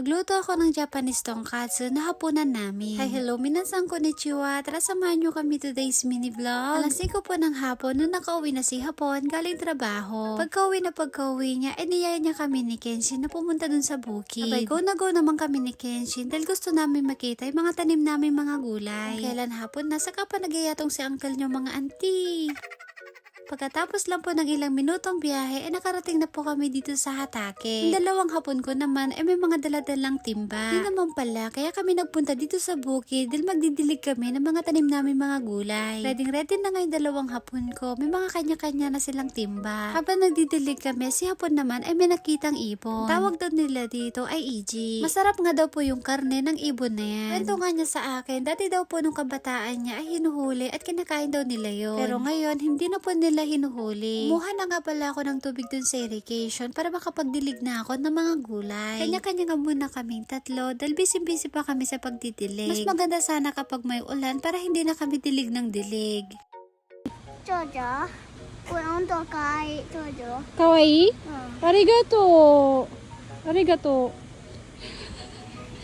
Nagluto ako ng Japanese tonkatsu na hapunan namin. Hi, hello, minasan konnichiwa. Tara samahan nyo kami today's mini vlog. Alas 5 po ng hapon nung nakauwi na si Hapon galing trabaho. Pagka-uwi niya, niyaya niya kami ni Kenshin na pumunta dun sa bukid. Abay, go na go naman kami ni Kenshin dahil gusto namin makita yung mga tanim namin mga gulay. Kailan hapon, nasa ka pa nagyayatong si uncle nyo mga auntie. Pagkatapos lang po ng ilang minutong biyahe, nakarating na po kami dito sa Hatake. Yung dalawang hapon ko naman, may mga daladalang timba. Yun naman pala, kaya kami nagpunta dito sa bukid dahil magdidilig kami ng mga tanim namin mga gulay. Ready na nga yung dalawang hapon ko, may mga kanya-kanya na silang timba. Habang nagdidilig kami, si hapon naman ay may nakitang ibon. Tawag daw nila dito ay Iji. Masarap nga daw po yung karne ng ibon na yan. Kwento nga niya sa akin, dati daw po nung kabataan niya ay hinuhuli at kinakain daw nila yon. Pero ngayon, hindi na po nila hinuhuli. Kumuha na nga pala ako ng tubig dun sa irrigation para makapagdilig na ako ng mga gulay. Kanya-kanya nga muna kaming tatlo dahil busy-busy pa kami sa pagdidilig. Mas maganda sana kapag may ulan para hindi na kami dilig ng dilig. 舅舅，我用多可愛い舅舅。かわいい、ありがとう。ありがとう。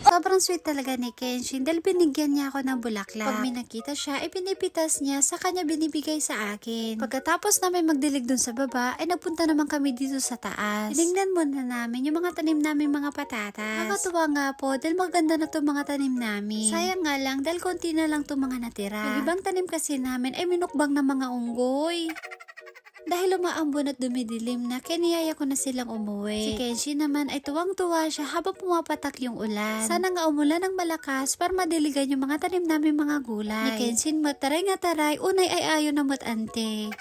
Sobrang sweet talaga ni Kenshin dahil binigyan niya ako ng bulaklak. Pag may nakita siya, pinipitas niya, sa kanya binibigay sa akin. Pagkatapos namin magdilig dun sa baba, nagpunta naman kami dito sa taas. Tinignan muna namin yung mga tanim namin mga patatas. Nakatuwa nga po dahil maganda na to mga tanim namin. Sayang nga lang dahil konti na lang to mga natira. Yung ibang tanim kasi namin ay minukbang na mga unggoy. Dahil umaambon at dumidilim na, kiniyaya ko na silang umuwi. Si Kenshin naman ay tuwang-tuwa siya habang pumapatak yung ulan. Sana nga umulan ng malakas para madiligan yung mga tanim namin mga gulay. Ni Kenshin mataray nga taray, unay ay ayon na matante.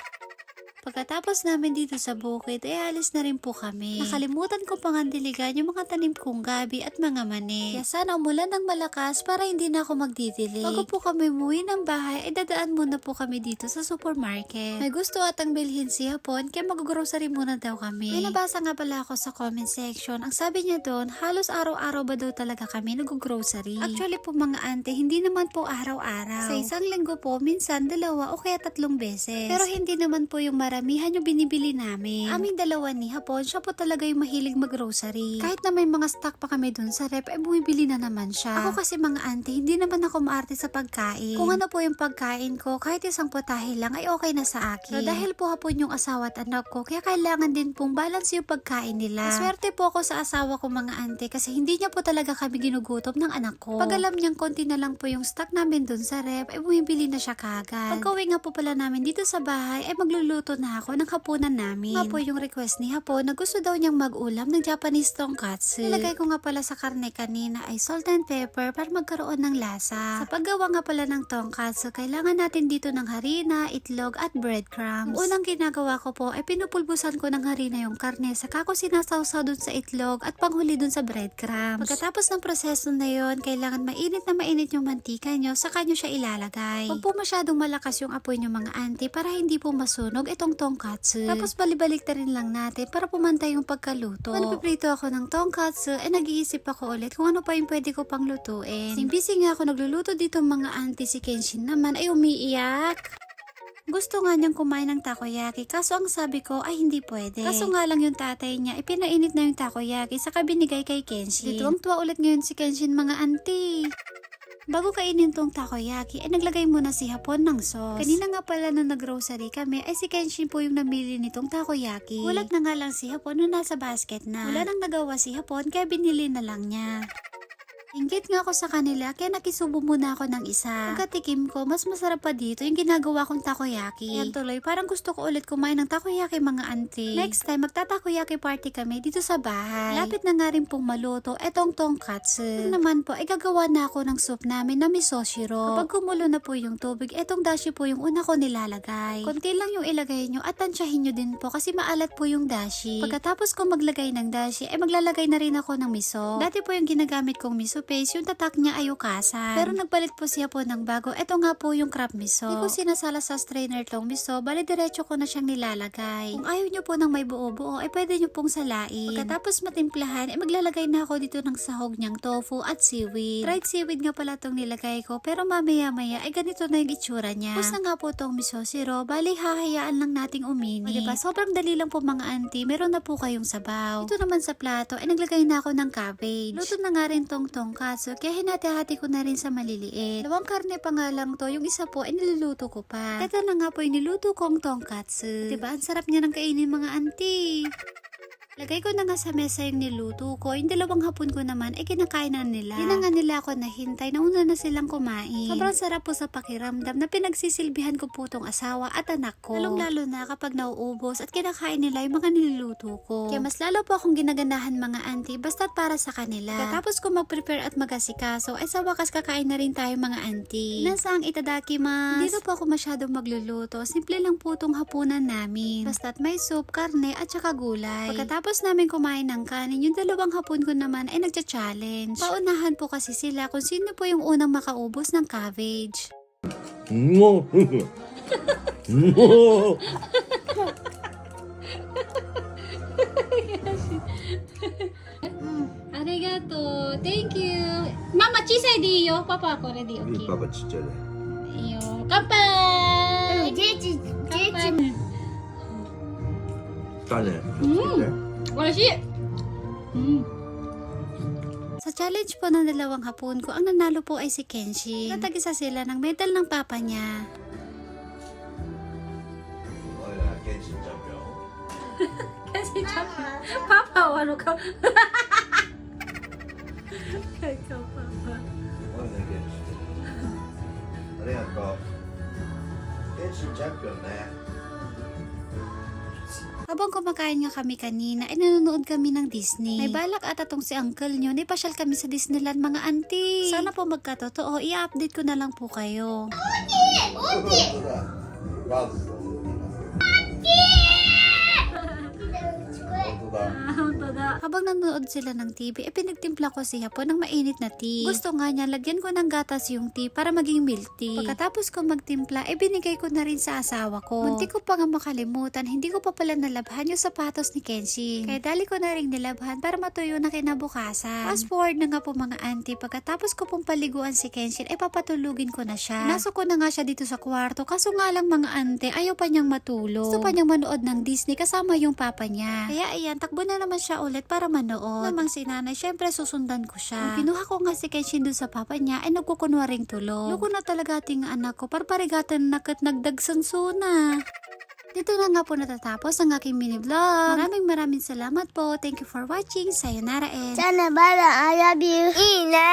Pagkatapos namin dito sa bukid, alis na rin po kami. Nakalimutan ko pang diligan yung mga tanim kong gabi at mga mani. Kaya sana umulan ng malakas para hindi na ako magdidilig. Bago po kami umuwi ng bahay, dadaan muna po kami dito sa supermarket. May gusto atang bilhin si Hapon, kaya mag-grocery muna daw kami. May nabasa nga pala ako sa comment section. Ang sabi niya doon, halos araw-araw ba daw talaga kami nag-grocery? Actually po mga ante, hindi naman po araw-araw. Sa isang linggo po, minsan 2 o kaya 3 beses. Pero hindi naman po yung maramihan yung binibili namin. Aming dalawa ni Hapon, siya po talaga yung mahilig mag-grocery. Kahit na may mga stock pa kami dun sa rep, bumibili na naman siya. Ako kasi mga auntie, hindi naman ako maarte sa pagkain. Kung ano po yung pagkain ko, kahit isang putahe lang ay okay na sa akin. So dahil po Hapon yung asawa at anak ko, kaya kailangan din pong balance yung pagkain nila. Swerte po ako sa asawa ko mga auntie kasi hindi niya po talaga kami ginugutom ng anak ko. Pag alam niyang konti na lang po yung stock namin dun sa rep, bumibili na siya kagad. Pagka-uwi nga po pala namin dito sa bahay, magluluto na ako ng hapunan namin. Nga po yung request ni Hapon na gusto daw niyang mag-ulam ng Japanese tonkatsu. Nilagay ko nga pala sa karne kanina ay salt and pepper para magkaroon ng lasa. Sa paggawa nga pala ng tonkatsu, kailangan natin dito ng harina, itlog at breadcrumbs. Unang ginagawa ko po ay pinupulbusan ko ng harina yung karne, saka ko sinasawsaw dun sa itlog at panghuli dun sa breadcrumbs. Pagkatapos ng proseso na yon, kailangan mainit na mainit yung mantika nyo, saka nyo siya ilalagay. Huwag po masyadong malakas yung apoy nyo mga auntie para hindi po masunog itong tonkatsu. Tapos balibalik rin lang natin para pumantay yung pagkaluto. Nagpiprito ako ng tonkatsu, nag-iisip ako ulit kung ano pa yung pwede ko pang lutuin. Busy nga ako nagluluto dito mga auntie, si Kenshin naman ay umiiyak. Gusto nga niyang kumain ng takoyaki, kaso ang sabi ko ay hindi pwede. Kaso nga lang yung tatay niya, pinainit na yung takoyaki, saka binigay kay Kenshin. Tuwang-tuwa ulit ngayon si Kenshin mga auntie. Bago kainin tong takoyaki, naglagay muna si Hapon ng sauce. Kanina nga pala nung nag-grocery kami, si Kenshin po yung namili nitong takoyaki. Gulat na nga lang si Hapon nung nasa basket na. Wala nang nagawa si Hapon, kaya binili na lang niya. Inggit nga ako sa kanila, kaya nakisubo muna ako ng isa. Pagkatikim ko, mas masarap pa dito yung ginagawa kong takoyaki. Yan tuloy, parang gusto ko ulit kumain ng takoyaki mga auntie. Next time, magtatakoyaki party kami dito sa bahay. Lapit na nga rin pong maluto etong tonkatsu. Naman po, gagawa na ako ng soup namin na miso shiro. Kapag kumulo na po yung tubig, etong dashi po yung una ko nilalagay. Konti lang yung ilagay nyo at tansyahin nyo din po kasi maalat po yung dashi. Pagkatapos ko maglagay ng dashi, maglalagay na rin ako ng miso. Dati po yung ginagamit kong miso face-to-face, yung tatak niya ay ukasan. Pero nagpalit po siya po ng bago. Ito nga po yung crab miso. Hindi ko sinasala sa strainer tong miso, bali diretso ko na siyang nilalagay. Kung ayaw nyo po ng may buo-buo, ay pwede nyo pong salain. Pagkatapos matimplahan, ay maglalagay na ako dito ng sahog niyang tofu at seaweed. Dried seaweed nga pala tong nilagay ko, pero mamaya-maya ay ganito na yung itsura niya. Tapos na nga po tong miso siro, bali hahayaan lang nating umini. O diba, sobrang dali lang po mga auntie, meron na po kayong sabaw. Ito naman sa plato, ay naglagay na ako ng cabbage. Luto na nga rin tong tonkatsu, kaya hinati-hati ko na rin sa maliliit. Dalawang karne pa nga lang to, yung isa po ay niluluto ko pa. Ito na nga po yung niluto kong tonkatsu. Diba, ang sarap niya ng kainin mga auntie. Lagay ko na nga sa mesa yung niluto ko. Yung dalawang hapon ko naman ay kinakain na nila. Di na nga nila ako nahintay. Nauna na silang kumain. Sobrang sarap po sa pakiramdam na pinagsisilbihan ko po tong asawa at anak ko. Lalong-lalo na kapag nauubos at kinakain nila yung mga niluluto ko. Kaya mas lalo po akong ginaganahan mga auntie basta't para sa kanila. Katapos ko mag-prepare at mag-asikaso ay sa wakas kakain na rin tayo mga auntie. Nasa ang itadakimasu. Dito po ako masyadong magluluto. Simple lang po tong hapunan namin. Basta't may soup, karne at saka gulay. Pagkatapos namin kumain ng kanin, yung dalawang hapon ko naman ay nagcha-challenge. Paunahan po kasi sila kung sino po yung unang makaubos ng cabbage. Arigato. Thank you. Mama, chisay di yo. Papa ko ready. 이 Okay. 봐봐 진짜래. Iyo. Kanpai. Jeji, Kanpai. 짜네. Walashi. Sa challenge po ng dalawang hapon ko, ang nanalo po ay si Kenshin. Natag-isa sila ng medal ng papa niya. 뭐야 걔 진짜 뼈. Kasi Papa, ano ka? Ikaw, Papa. 뭐야 걔 진짜. 그래갖고 걔 진짜 뼈네. Habang kumakain nga kami kanina, ay nanonood kami ng Disney. May balak ata tong si uncle nyo, napasyal kami sa Disneyland mga auntie. Sana po magkatotoo, i-update ko na lang po kayo. Habang nanonood sila ng TV, pinagtimpla ko si Hapon ng mainit na tea. Gusto nga niya, lagyan ko ng gatas yung tea para maging milk tea. Pagkatapos ko magtimpla, binigay ko na rin sa asawa ko. Munti ko pa nga makalimutan, hindi ko pa pala nalabhan yung sapatos ni Kenshin. Kaya dali ko na rin nilabhan para matuyo na kinabukasan. Fast forward na nga po mga auntie, pagkatapos ko pong paliguan si Kenshin, papatulugin ko na siya. Nasok ko na nga siya dito sa kwarto, kaso nga lang mga auntie, ayaw pa niyang matulog. Gusto pa niyang manood ng Disney kasama yung papa niya. Kaya ayan, takbo na naman siya ulit para manood. Namang si nanay, syempre susundan ko siya. Nung kinuha ko nga si Kenshin dun sa papa niya, ay nagkukunwaring tulog. Luko na talaga ating anak ko, parparigatan na kat nagdagsansuna. Dito na nga po natatapos ang aking mini vlog. Maraming salamat po. Thank you for watching. Sayonara and... Sana bala, I love you. Ina.